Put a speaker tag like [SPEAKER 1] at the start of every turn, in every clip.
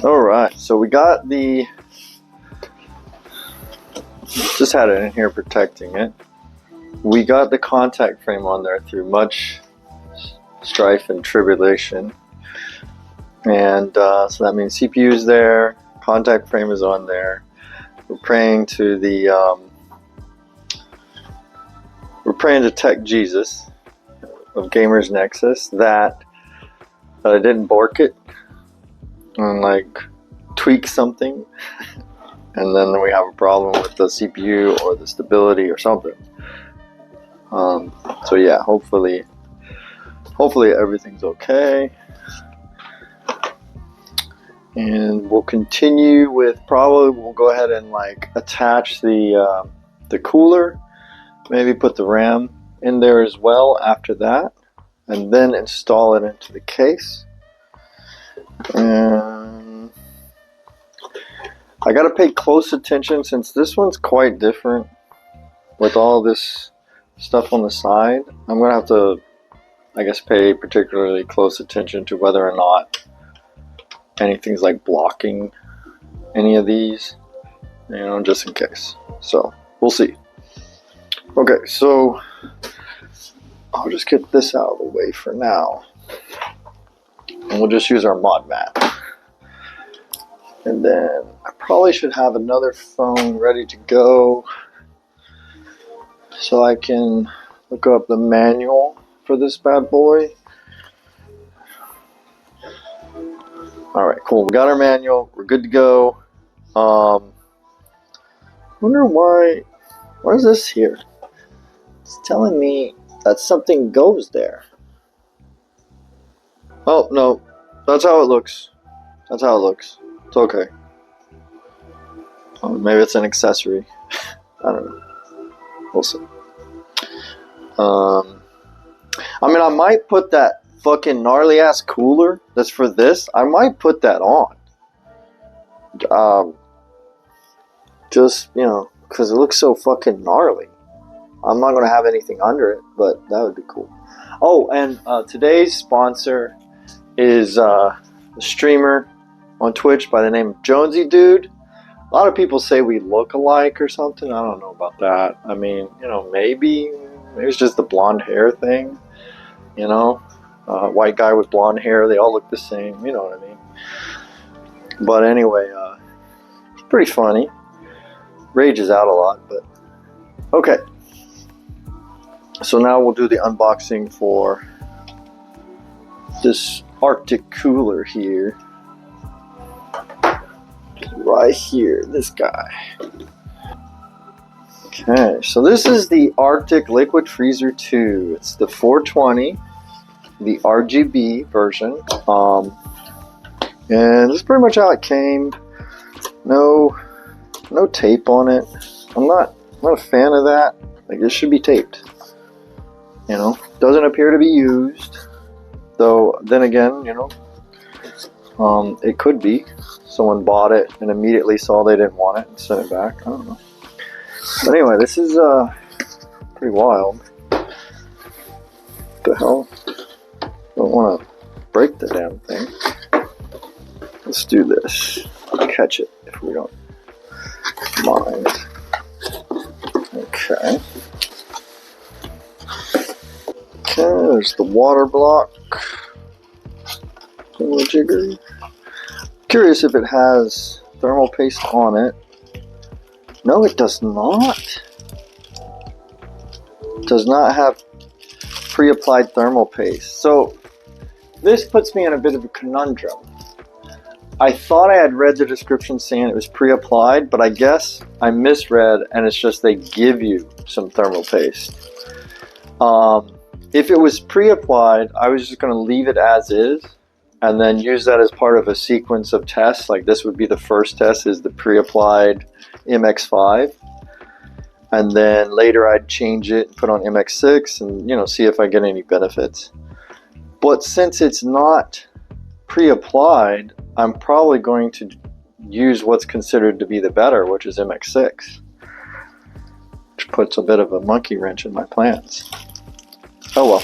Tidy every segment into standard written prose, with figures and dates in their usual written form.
[SPEAKER 1] Alright, so we got the, just had it in here protecting it. We got the contact frame on there through much strife and tribulation. And so that means CPU's there, contact frame is on there. We're praying to the, we're praying to Tech Jesus of Gamers Nexus that I didn't bork it and like tweak something, and then we have a problem with the CPU or the stability or something. So yeah, hopefully everything's okay. And we'll continue with, probably we'll go ahead and like attach the cooler, maybe put the RAM in there as well after that, and then install it into the case. And I gotta pay close attention since this one's quite different with all this stuff on the side. I'm gonna have to, I guess, pay particularly close attention to whether or not anything's like blocking any of these, you know, just in case. So we'll see. Okay, so I'll just get this out of the way for now, and we'll just use our mod mat. And then I probably should have another phone ready to go so I can look up the manual for this bad boy. Alright, cool. We got our manual. We're good to go. Wonder why is this here? It's telling me that something goes there. Oh, no. That's how it looks. That's how it looks. It's okay. Oh, maybe it's an accessory. I don't know. We'll see. I mean, I might put that fucking gnarly ass cooler that's for this. I might put that on. Just, you know, because it looks so fucking gnarly. I'm not going to have anything under it, but that would be cool. Oh, and today's sponsor is a streamer on Twitch by the name of Jonesiedude. A lot of people say we look alike or something. I don't know about that. I mean, you know, maybe it's just the blonde hair thing. You know, white guy with blonde hair, they all look the same. You know what I mean? But anyway, it's pretty funny. Rages out a lot, but okay. So now we'll do the unboxing for this Arctic cooler here. Right here, this guy. Okay, so this is the Arctic Liquid Freezer 2. It's the 420, the RGB version. And this is pretty much how it came. No tape on it. I'm not a fan of that. Like, it should be taped. You know, doesn't appear to be used. Though, then again, you know, it could be. Someone bought it and immediately saw they didn't want it and sent it back. I don't know. But anyway, this is pretty wild. What the hell? Don't want to break the damn thing. Let's do this. I'll catch it if we don't mind. Okay. Okay, there's the water block. Little jigger. Curious if it has thermal paste on it. No, it does not. It does not have pre-applied thermal paste. So this puts me in a bit of a conundrum. I thought I had read the description saying it was pre-applied, but I guess I misread and it's just they give you some thermal paste. If it was pre-applied, I was just going to leave it as is and then use that as part of a sequence of tests. Like this would be the first test, is the pre-applied MX5. And then later I'd change it, put on MX6 and, you know, see if I get any benefits. But since it's not pre-applied, I'm probably going to use what's considered to be the better, which is MX6. Which puts a bit of a monkey wrench in my plans. Oh well.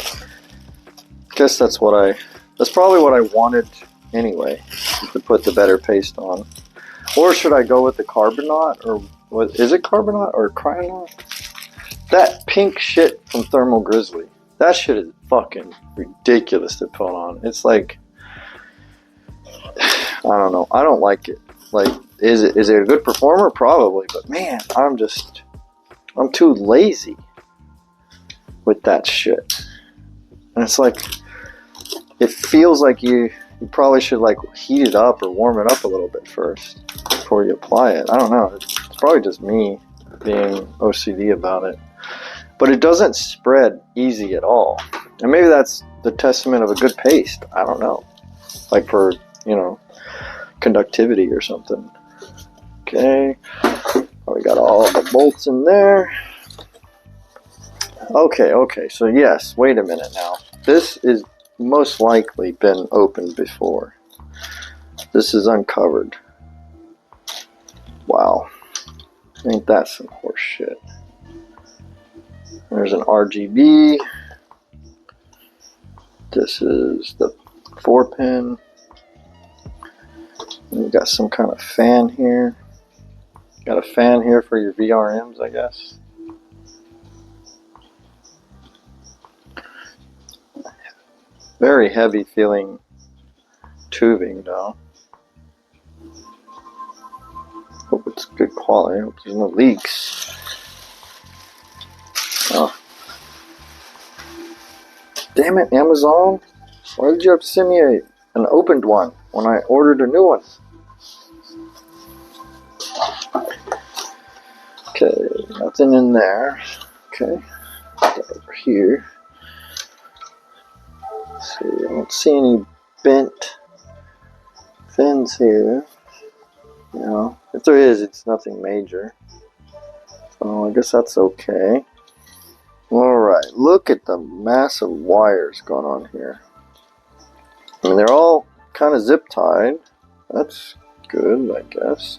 [SPEAKER 1] Guess that's probably what I wanted anyway to put the better paste on. Or should I go with the Carbonaut, or what is it, Carbonaut or Cryonaut? That pink shit from Thermal Grizzly. That shit is fucking ridiculous to put on. It's like, I don't know. I don't like it. Like, is it a good performer? Probably, but man, I'm too lazy with that shit. And it's like, it feels like you probably should like heat it up or warm it up a little bit first before you apply it. I don't know. It's probably just me being OCD about it. But it doesn't spread easy at all. And maybe that's the testament of a good paste. I don't know. Like for, conductivity or something. Okay. We got all the bolts in there. Okay. So yes, wait a minute now. This is most likely been opened before. This is uncovered. Wow. Ain't that some horse shit. There's an RGB. This is the 4-pin. You got some kind of fan here. Got a fan here for your VRMs, I guess. Very heavy feeling tubing though. Hope it's good quality. Hope there's no leaks. Oh. Damn it, Amazon. Why did you have to send me an opened one when I ordered a new one? Okay, nothing in there. Okay, over here. Let's see, I don't see any bent fins here. If there is, it's nothing major. So I guess that's okay. Alright, look at the massive wires going on here. I mean, they're all kind of zip tied. That's good, I guess.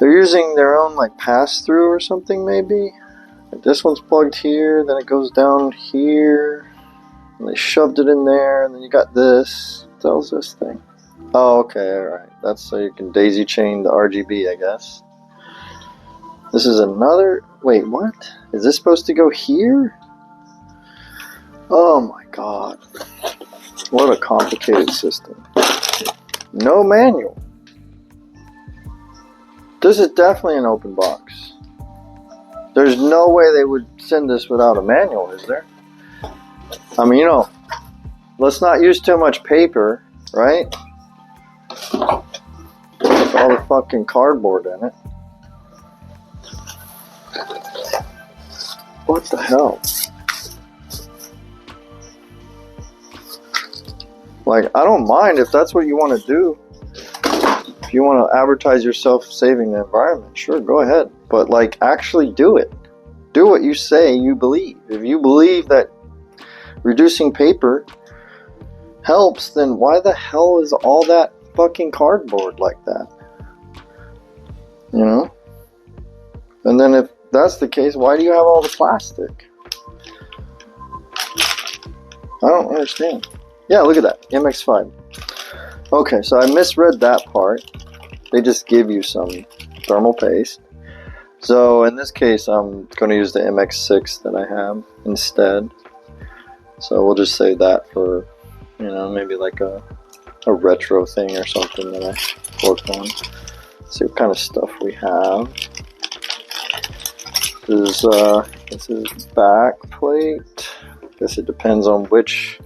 [SPEAKER 1] They're using their own like pass through or something maybe. Like this one's plugged here, then it goes down here, and they shoved it in there, and then you got this. What the hell's this thing? Oh, okay, alright. That's so you can daisy chain the RGB, I guess. This is another... Wait, what? Is this supposed to go here? Oh my god. What a complicated system. No manual. This is definitely an open box. There's no way they would send this without a manual, is there? I mean, let's not use too much paper, right? With all the fucking cardboard in it. What the hell? Like, I don't mind if that's what you want to do. If you want to advertise yourself saving the environment, sure, go ahead. But, like, actually do it. Do what you say you believe. If you believe that reducing paper helps, then why the hell is all that fucking cardboard like that? And then if that's the case, why do you have all the plastic? I don't understand. Yeah, look at that. MX5. Okay, so I misread that part. They just give you some thermal paste. So in this case, I'm going to use the MX6 that I have instead. So we'll just say that for, maybe like a retro thing or something that I work on. See what kind of stuff we have. This is back plate. Guess it depends on which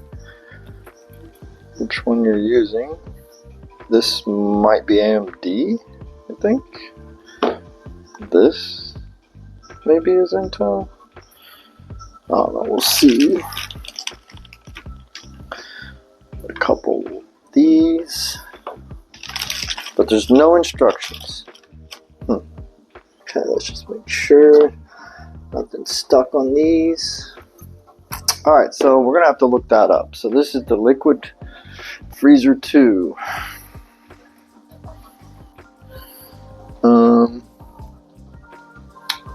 [SPEAKER 1] one you're using. This might be AMD, I think. This maybe is Intel. I don't know, we'll see. A couple of these, but there's no instructions. Okay, let's just make sure nothing's stuck on these. Alright, so we're gonna have to look that up. So this is the Liquid Freezer 2.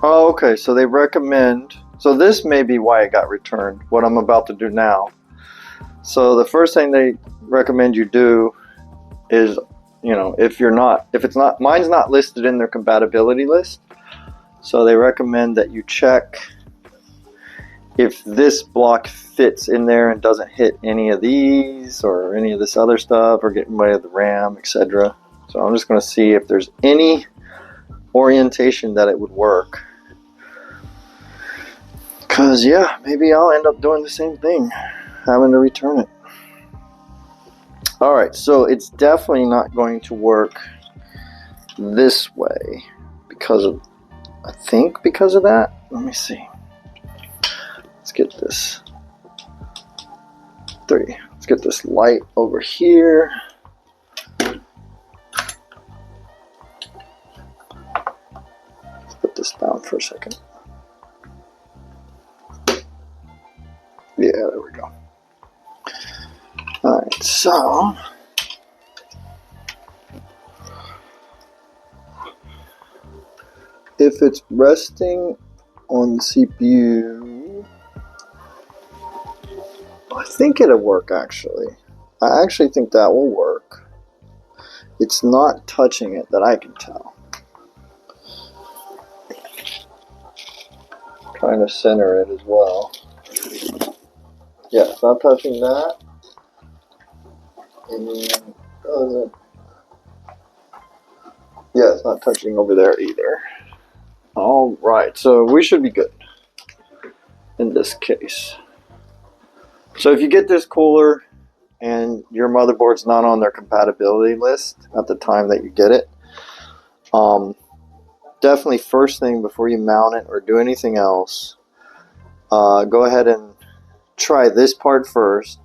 [SPEAKER 1] Oh, okay, so they recommend, so this may be why it got returned, what I'm about to do now. So the first thing they recommend you do is, you know, if it's not, mine's not listed in their compatibility list. So they recommend that you check if this block fits in there and doesn't hit any of these or any of this other stuff or get in the way of the RAM, etc. So I'm just going to see if there's any orientation that it would work. Because, yeah, maybe I'll end up doing the same thing, having to return it. Alright, so it's definitely not going to work this way because of, I think because of that. Let me see. Let's get this 3. Let's get this light over here. Let's put this down for a second. Yeah, there we go. Alright, so if it's resting on the CPU, I think it'll work actually. I actually think that will work. It's not touching it that I can tell. Trying to center it as well. Yeah, it's not touching that. And doesn't. Yeah, it's not touching over there either. Alright, so we should be good in this case. So if you get this cooler and your motherboard's not on their compatibility list at the time that you get it, definitely first thing before you mount it or do anything else, go ahead and try this part first.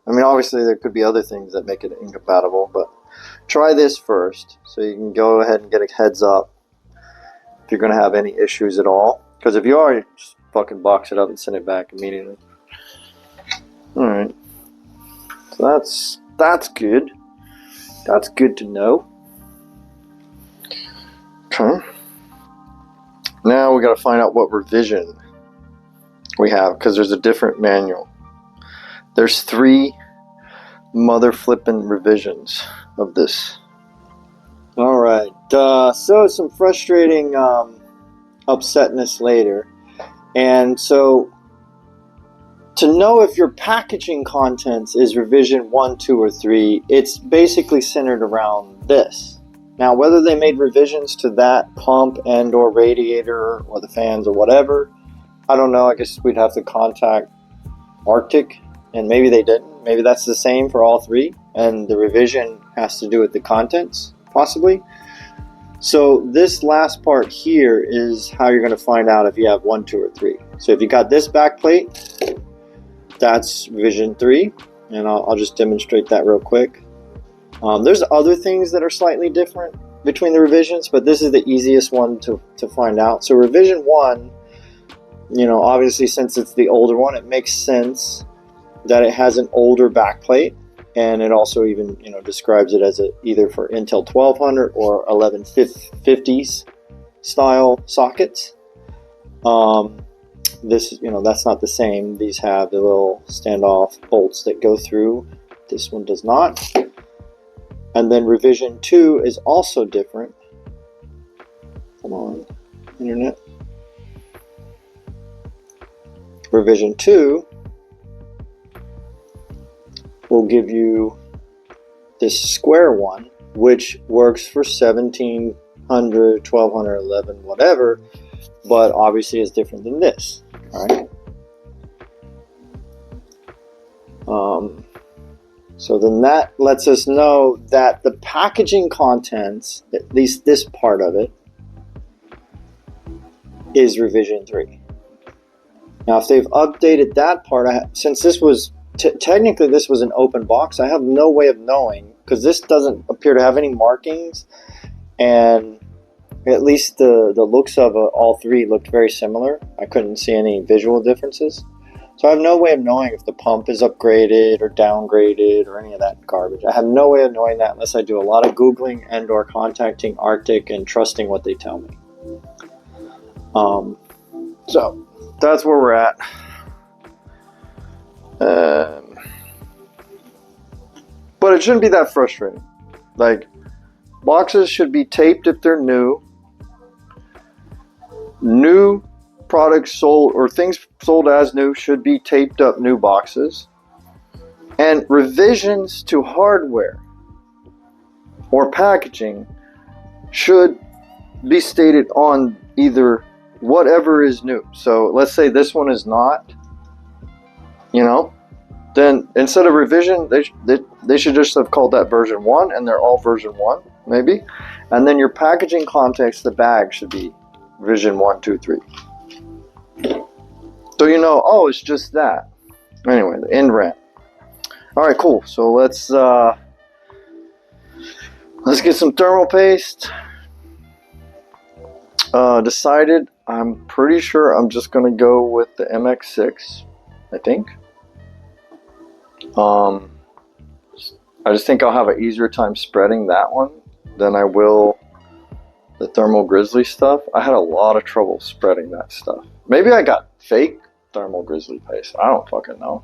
[SPEAKER 1] I mean, obviously there could be other things that make it incompatible, but try this first so you can go ahead and get a heads up if you're going to have any issues at all. Because if you are, you just fucking box it up and send it back immediately. Alright. So that's good. That's good to know. Okay. Now we got to find out what revision we have, because there's a different manual. There's 3 mother flippin' revisions of this. Alright, so some frustrating upsetness later. And so to know if your packaging contents is revision 1, 2, or 3, it's basically centered around this. Now, whether they made revisions to that pump and or radiator or the fans or whatever, I don't know. I guess we'd have to contact Arctic, and maybe they didn't. Maybe that's the same for all 3, and the revision has to do with the contents, possibly. So this last part here is how you're going to find out if you have 1, 2, or 3. So if you got this back plate, that's revision 3, and I'll just demonstrate that real quick. There's other things that are slightly different between the revisions, but this is the easiest one to find out. So revision 1, you know, obviously since it's the older one, it makes sense that it has an older backplate, and it also even, you know, describes it as either for Intel 1200 or 1150s style sockets. This, you know, that's not the same. These have the little standoff bolts that go through. This one does not. And then revision 2 is also different. Come on, internet. Revision 2 will give you this square one, which works for 1700, 1200, 11, whatever, but obviously is different than this. All right. So then that lets us know that the packaging contents, at least this part of it, is revision 3. Now, if they've updated that part, since this was technically this was an open box, I have no way of knowing, because this doesn't appear to have any markings, and at least the looks of all 3 looked very similar. I couldn't see any visual differences. So I have no way of knowing if the pump is upgraded or downgraded or any of that garbage. I have no way of knowing that unless I do a lot of Googling and or contacting Arctic and trusting what they tell me. So that's where we're at. But it shouldn't be that frustrating. Like, boxes should be taped if they're new. New products sold or things sold as new should be taped up new boxes. And revisions to hardware or packaging should be stated on either whatever is new. So let's say this one is not, you know, then instead of revision, they should just have called that version 1, and they're all version 1, maybe. And then your packaging context, the bag should be version 1, 2, 3. So you know, oh, it's just that. Anyway, the end rant. All right, cool. So let's get some thermal paste. Decided, I'm pretty sure I'm just gonna go with the MX6, I think. I just think I'll have an easier time spreading that one than I will the thermal grizzly stuff. I had a lot of trouble spreading that stuff. Maybe I got fake thermal grizzly paste. I don't fucking know.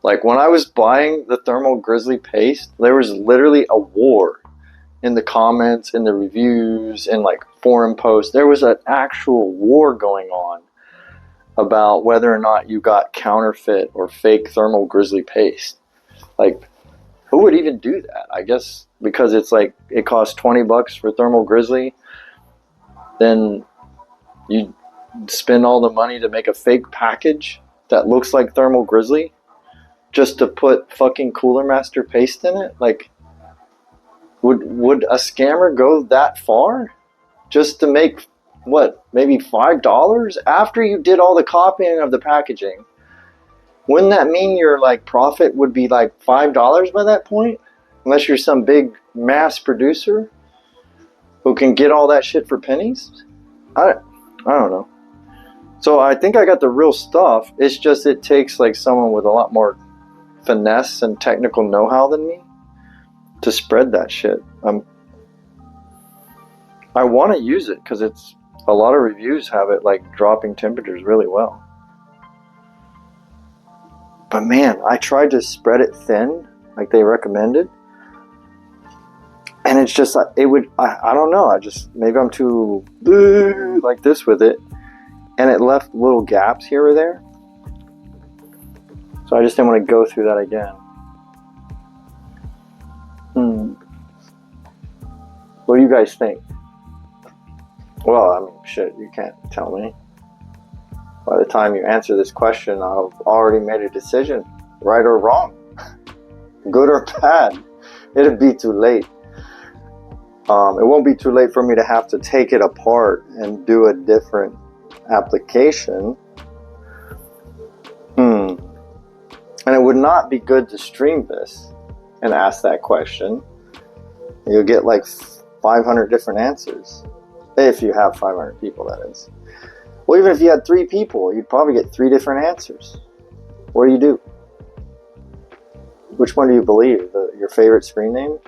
[SPEAKER 1] Like when I was buying the thermal grizzly paste, there was literally a war in the comments, in the reviews, in like forum posts. There was an actual war going on about whether or not you got counterfeit or fake thermal grizzly paste. Like, who would even do that? I guess because it's like it costs $20 for thermal grizzly, then you spend all the money to make a fake package that looks like thermal grizzly just to put fucking Cooler Master paste in it. Like, would a scammer go that far just to make what, maybe $5 after you did all the copying of the packaging? Wouldn't that mean your like profit would be like $5 by that point? Unless you're some big mass producer who can get all that shit for pennies? I don't know. So I think I got the real stuff. It's just it takes like someone with a lot more finesse and technical know-how than me to spread that shit. I want to use it because it's a lot of reviews have it like dropping temperatures really well. But man, I tried to spread it thin like they recommended, and it's just it would I don't know, I just maybe I'm too like this with it, and it left little gaps here or there, so I just didn't want to go through that again. What do you guys think? Well, I mean, shit, you can't tell me. By the time you answer this question, I've already made a decision, right or wrong, good or bad. It'll be too late. It won't be too late for me to have to take it apart and do a different application. And it would not be good to stream this and ask that question. You'll get like 500 different answers. If you have 500 people, that is. Well, even if you had 3 people, you'd probably get 3 different answers. What do you do? Which one do you believe? Your favorite screen name?